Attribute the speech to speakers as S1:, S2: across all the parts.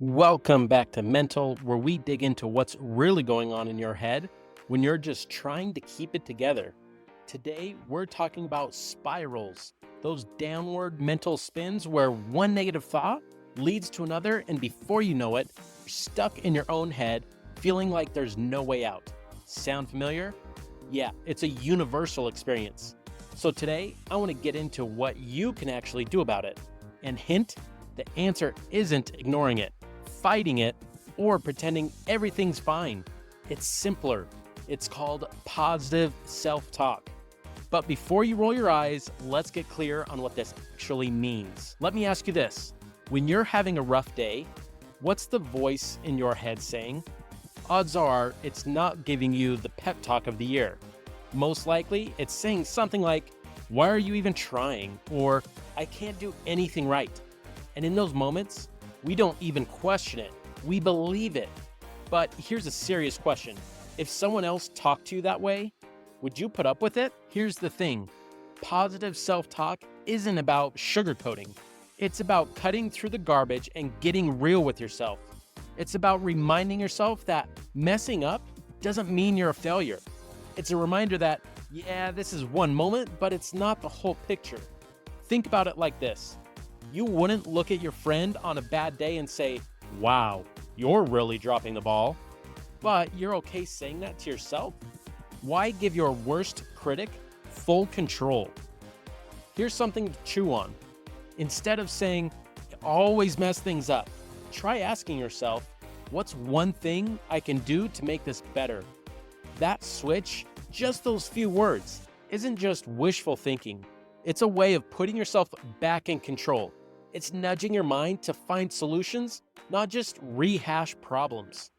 S1: Welcome back to Mental, where we dig into what's really going on in your head when you're just trying to keep it together. Today, we're talking about spirals, those downward mental spins where one negative thought leads to another, and before you know it, you're stuck in your own head, feeling like there's no way out. Sound familiar? Yeah, it's a universal experience. So today, I want to get into what you can actually do about it. And hint, the answer isn't ignoring it, fighting it, or pretending everything's fine. It's simpler. It's called positive self-talk. But before you roll your eyes, let's get clear on what this actually means. Let me ask you this. When you're having a rough day, what's the voice in your head saying? Odds are it's not giving you the pep talk of the year. Most likely, it's saying something like, "Why are you even trying?" Or "I can't do anything right." And in those moments, we don't even question it. We believe it. But here's a serious question. If someone else talked to you that way, would you put up with it? Here's the thing. Positive self-talk isn't about sugarcoating. It's about cutting through the garbage and getting real with yourself. It's about reminding yourself that messing up doesn't mean you're a failure. It's a reminder that, yeah, this is one moment, but it's not the whole picture. Think about it like this. You wouldn't look at your friend on a bad day and say, "Wow, you're really dropping the ball." But you're okay saying that to yourself? Why give your worst critic full control? Here's something to chew on. Instead of saying, "I always mess things up," try asking yourself, "What's one thing I can do to make this better?" That switch, just those few words, isn't just wishful thinking. It's a way of putting yourself back in control. It's nudging your mind to find solutions, not just rehash problems.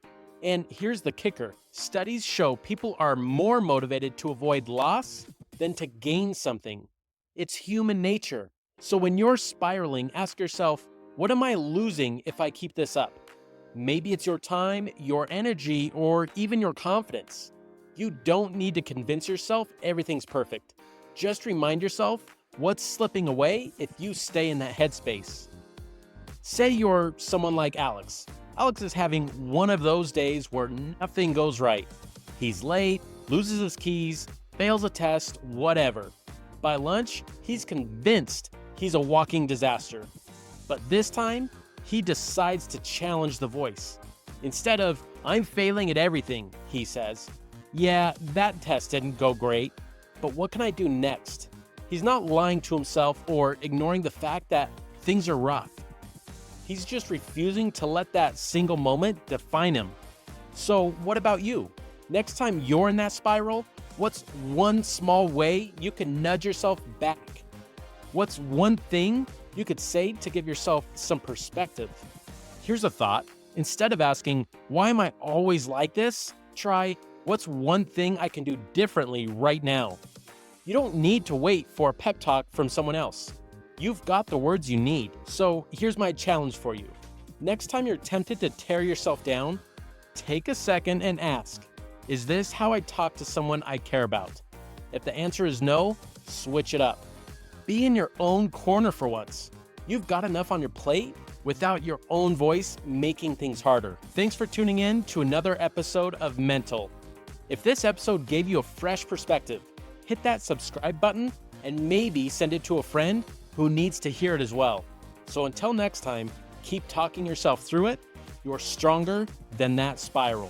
S1: And here's the kicker. Studies show people are more motivated to avoid loss than to gain something. It's human nature. So when you're spiraling, ask yourself, what am I losing if I keep this up? Maybe it's your time, your energy, or even your confidence. You don't need to convince yourself everything's perfect. Just remind yourself what's slipping away if you stay in that headspace. Say you're someone like Alex. Alex is having one of those days where nothing goes right. He's late, loses his keys, fails a test, whatever. By lunch, he's convinced he's a walking disaster. But this time, he decides to challenge the voice. Instead of, "I'm failing at everything," he says, "Yeah, that test didn't go great, but what can I do next?" He's not lying to himself or ignoring the fact that things are rough. He's just refusing to let that single moment define him. So what about you? Next time you're in that spiral, what's one small way you can nudge yourself back? What's one thing you could say to give yourself some perspective? Here's a thought. Instead of asking, "Why am I always like this?" try, "What's one thing I can do differently right now?" You don't need to wait for a pep talk from someone else. You've got the words you need. So here's my challenge for you. Next time you're tempted to tear yourself down, take a second and ask, "Is this how I talk to someone I care about?" If the answer is no, switch it up. Be in your own corner for once. You've got enough on your plate without your own voice making things harder. Thanks for tuning in to another episode of Mental. If this episode gave you a fresh perspective, hit that subscribe button and maybe send it to a friend who needs to hear it as well. So until next time, keep talking yourself through it. You're stronger than that spiral.